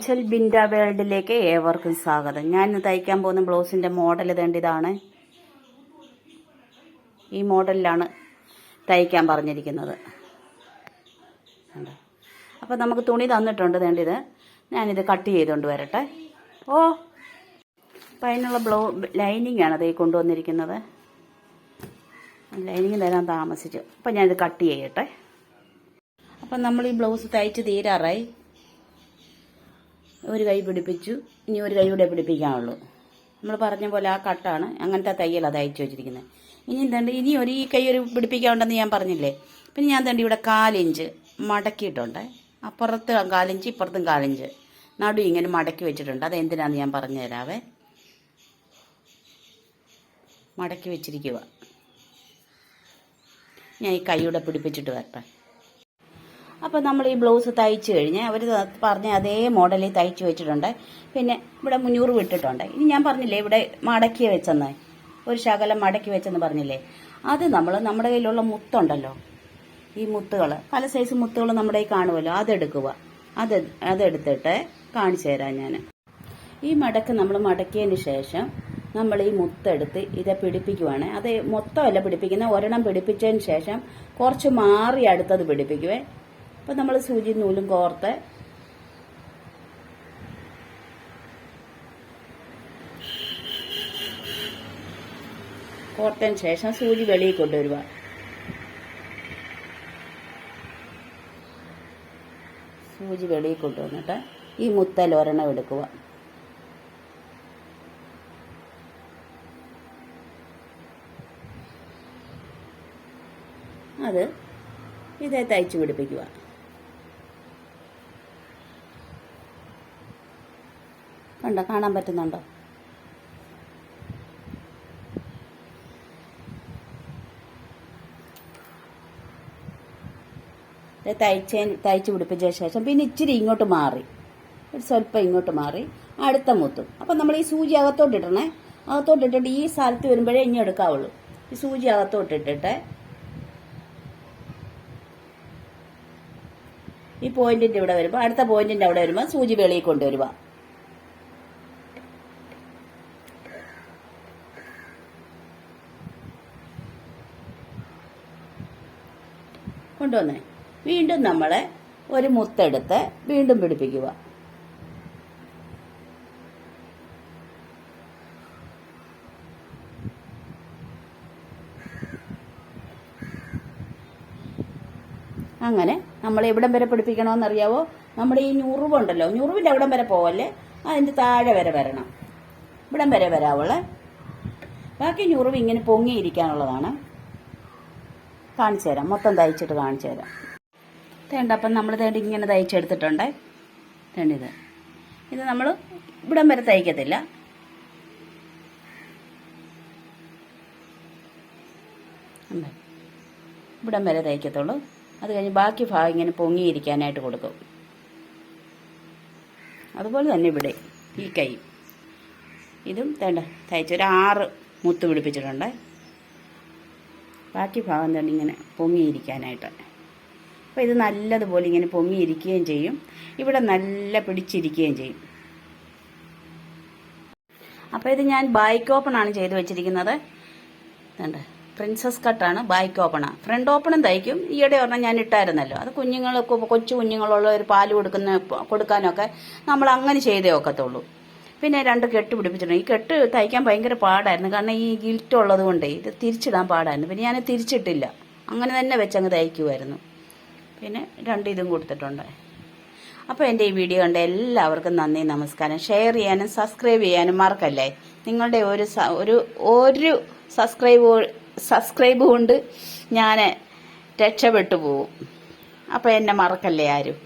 അഞ്ചൽ ബിൻഡ വേൾഡിലേക്ക് ഏവർക്കും സ്വാഗതം. ഞാൻ ഇന്ന് തയ്ക്കാൻ പോകുന്ന ബ്ലൗസിൻ്റെ മോഡൽ ഇതാണ്. ഈ മോഡലിലാണ് തയ്ക്കാൻ പറഞ്ഞിരിക്കുന്നത്. അപ്പോൾ നമുക്ക് തുണി തന്നിട്ടുണ്ട്. ഇത് ഞാനിത് കട്ട് ചെയ്തുകൊണ്ട് വരട്ടെ. അപ്പം അതിനുള്ള ലൈനിങ് ആണ് ഈ കൊണ്ടുവന്നിരിക്കുന്നത്. ലൈനിങ് തരാൻ താമസിച്ചു. അപ്പം ഞാനിത് കട്ട് ചെയ്യട്ടെ. അപ്പം നമ്മൾ ഈ ബ്ലൗസ് തയ്ച്ച് തീരാറായി. ഒരു കൈ പിടിപ്പിച്ചു, ഇനി ഒരു കൈ കൂടെ പിടിപ്പിക്കാനുള്ളൂ. നമ്മൾ പറഞ്ഞ പോലെ ആ കട്ടാണ്, അങ്ങനത്തെ തയ്യലാണ് തയ്ച്ചു വെച്ചിരിക്കുന്നത്. ഇനി ഈ കൈ ഒരു പിടിപ്പിക്കാനുണ്ടെന്ന് ഞാൻ പറഞ്ഞില്ലേ. പിന്നെ ഞാൻ ഇവിടെ 1/4 ഇഞ്ച് മടക്കിയിട്ടുണ്ട്. അപ്പുറത്ത് 1/4 ഇഞ്ച്, ഇപ്പുറത്തും 1/4 ഇഞ്ച് നടു ഇങ്ങനെ മടക്കി വെച്ചിട്ടുണ്ട്. അതെന്തിനാന്ന് ഞാൻ പറഞ്ഞു തരാവേ. മടക്കി വെച്ചിരിക്കുക. ഞാൻ ഈ കൈയുടെ പിടിപ്പിച്ചിട്ട് വരട്ടെ. അപ്പോൾ നമ്മൾ ഈ ബ്ലൗസ് തയ്ച്ച് കഴിഞ്ഞ് അവർ പറഞ്ഞ അതേ മോഡലിൽ തയ്ച്ച് വെച്ചിട്ടുണ്ട്. പിന്നെ ഇവിടെ 300 വിട്ടിട്ടുണ്ട്. ഇനി ഞാൻ പറഞ്ഞില്ലേ ഇവിടെ മടക്കി വെച്ചെന്ന്, ഒരു ശകലം മടക്കി വെച്ചെന്ന് പറഞ്ഞില്ലേ. അത് നമ്മുടെ കയ്യിലുള്ള മുത്തുണ്ടല്ലോ, ഈ മുത്തുകൾ, പല സൈസ് മുത്തുകൾ നമ്മുടെ കയ്യിൽ കാണുമല്ലോ, അതെടുക്കുക. അതെടുത്തിട്ട് കാണിച്ചു തരാം ഞാൻ. ഈ മടക്ക് നമ്മൾ മടക്കിയതിന് ശേഷം നമ്മൾ ഈ മുത്തെടുത്ത് ഇതെ പിടിപ്പിക്കുവാണ്. അത് മൊത്തമല്ല പിടിപ്പിക്കുന്നത്, ഒരെണ്ണം പിടിപ്പിച്ചതിന് ശേഷം കുറച്ച് മാറി അടുത്തത് പിടിപ്പിക്കുവേ. അപ്പം നമ്മൾ സൂചി നൂലും കോർത്ത് കോർത്തതിന് ശേഷം സൂചി വെളിയിൽ കൊണ്ടുവരിക. സൂചി വെളിയിൽ കൊണ്ടുവന്നിട്ട് ഈ മുത്തൽ ഒരെണ്ണം എടുക്കുക. അത് ഇതേ തയ്ച്ച് പിടിപ്പിക്കുക. കണ്ടോ, കാണാൻ പറ്റുന്നുണ്ടോ? തയ്ച്ച് പിടിപ്പിച്ച ശേഷം പിന്നെ ഇച്ചിരി ഇങ്ങോട്ട് മാറി, ഒരു സ്വല്പം ഇങ്ങോട്ട് മാറി അടുത്ത മുത്തും. അപ്പം നമ്മൾ ഈ സൂചി അകത്തോട്ടിടണേ. അകത്തോട്ടിട്ടിട്ട് ഈ സ്ഥലത്ത് വരുമ്പോഴേ ഇനി എടുക്കാവുള്ളൂ. ഈ സൂചി അകത്തോട്ടിട്ടിട്ട് ഈ പോയിന്റിന്റെ ഇവിടെ വരുമ്പോൾ, അടുത്ത പോയിന്റിന്റെ അവിടെ വരുമ്പോൾ സൂചി വെളിയിൽ കൊണ്ടുവരിക. കൊണ്ടുവന്നേ. വീണ്ടും നമ്മൾ ഒരു മുത്തെടുത്ത് വീണ്ടും പിടിപ്പിക്കുക. അങ്ങനെ നമ്മൾ എവിടം വരെ പിടിപ്പിക്കണമെന്നറിയാവോ? നമ്മുടെ ഈ ഞുറുവുണ്ടല്ലോ, ഞുറുവിൻ്റെ അവിടം വരെ പോവല്ലേ, അതിൻ്റെ താഴെ വരെ വരണം. ഇവിടം വരെ വരാവുള്ളേ. ബാക്കി ഞുറുവ് ഇങ്ങനെ പൊങ്ങിയിരിക്കാനുള്ളതാണ്. കാണിച്ചു തരാം, മൊത്തം തയ്ച്ചിട്ട് കാണിച്ചു തരാം. അപ്പം നമ്മൾ ഇങ്ങനെ തയ്ച്ചെടുത്തിട്ടുണ്ട്. ഇത് നമ്മൾ ഇവിടം വരെ തയ്ക്കത്തില്ല. ഇവിടം വരെ തയ്ക്കത്തുള്ളൂ. അത് കഴിഞ്ഞ് ബാക്കി ഭാഗം ഇങ്ങനെ പൊങ്ങിയിരിക്കാനായിട്ട് കൊടുക്കും. അതുപോലെ തന്നെ ഇവിടെ ഈ കൈ ഇതും തയ്ച്ചൊരു 6 മുത്ത് പിടിപ്പിച്ചിട്ടുണ്ട്. ബാക്കി ഭാഗം തന്നെ ഇങ്ങനെ പൊങ്ങിയിരിക്കാനായിട്ട്. അപ്പോൾ ഇത് നല്ലതുപോലെ ഇങ്ങനെ പൊങ്ങിയിരിക്കുകയും ചെയ്യും, ഇവിടെ നല്ല പിടിച്ചിരിക്കുകയും ചെയ്യും. അപ്പോൾ ഇത് ഞാൻ ബാക്ക് ഓപ്പണാണ് ചെയ്ത് വെച്ചിരിക്കുന്നത്. പ്രിൻസസ് കട്ടാണ്, ബാക്ക് ഓപ്പണാണ്. ഫ്രണ്ട് ഓപ്പണും തയ്ക്കും. ഈയിടെ ഒരെണ്ണം ഞാൻ ഇട്ടായിരുന്നല്ലോ, അത് കൊച്ചു കുഞ്ഞുങ്ങളുള്ള ഒരു പാല് കൊടുക്കാനൊക്കെ നമ്മൾ അങ്ങനെ ചെയ്തേ ഒക്കത്തുള്ളൂ. പിന്നെ 2 കെട്ട് പിടിപ്പിച്ചിട്ടുണ്ട്. ഈ കെട്ട് തയ്ക്കാൻ ഭയങ്കര പാടായിരുന്നു, കാരണം ഈ ഗിൽറ്റ് ഉള്ളത് കൊണ്ടേ ഇത് തിരിച്ചിടാൻ പാടായിരുന്നു. പിന്നെ ഞാൻ തിരിച്ചിട്ടില്ല, അങ്ങനെ തന്നെ വെച്ചങ്ങ് തയ്ക്കുമായിരുന്നു. പിന്നെ 2 ഇതും കൊടുത്തിട്ടുണ്ട്. അപ്പോൾ എൻ്റെ ഈ വീഡിയോ കണ്ട എല്ലാവർക്കും നന്ദി, നമസ്കാരം. ഷെയർ ചെയ്യാനും സബ്സ്ക്രൈബ് ചെയ്യാനും മറക്കല്ലേ. നിങ്ങളുടെ ഒരു സബ്സ്ക്രൈബ് കൊണ്ട് ഞാൻ രക്ഷപ്പെട്ടു പോവും. അപ്പോൾ എന്നെ മറക്കല്ലേ ആരും.